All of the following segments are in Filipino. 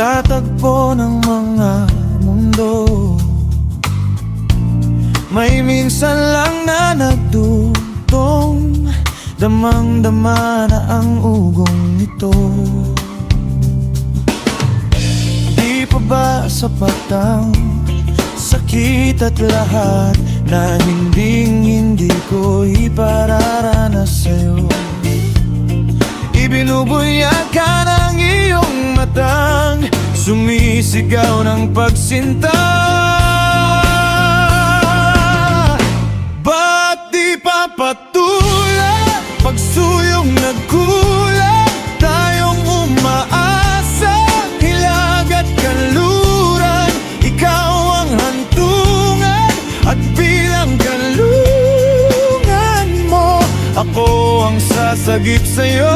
Pagtatagpo ng mga mundo, may minsan lang na nagdudong, damang-dama na ang ugong nito. Di pa ba sapat ang sakit at lahat na hindi ko ipararanas sa'yo? Ibinubunyag ka ng iyong matang, sumisigaw ng pagsinta. Ba't di pa patuloy pagsuyong nagkulang, tayong umaasa, hilag at kanluran. Ikaw ang hantungan at bilang kanlungan mo, ako ang sasagip sa'yo.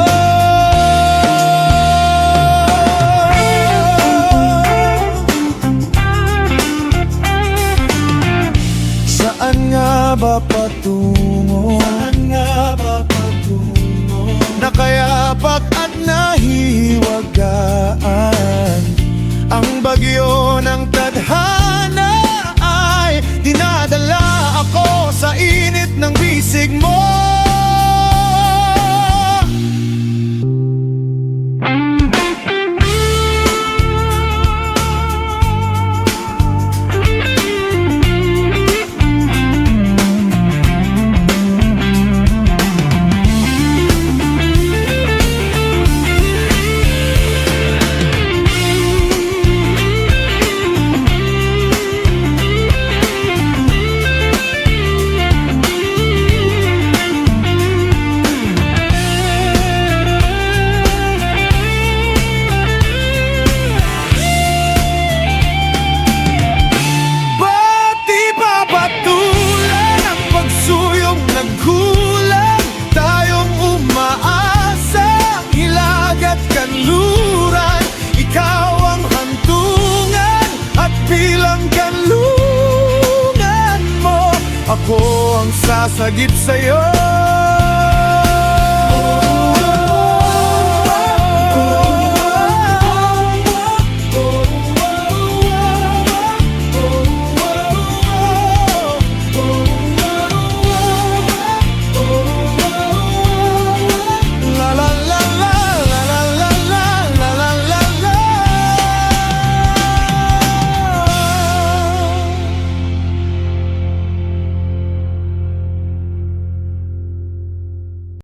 Saan nga ba patungo? Saan nga ba patungo? Nakayapak at nahiwagaan, ang bagyo ng tadhana ay dinadala ako sa init ng bisig mo. Ako ang sasagip sa'yo.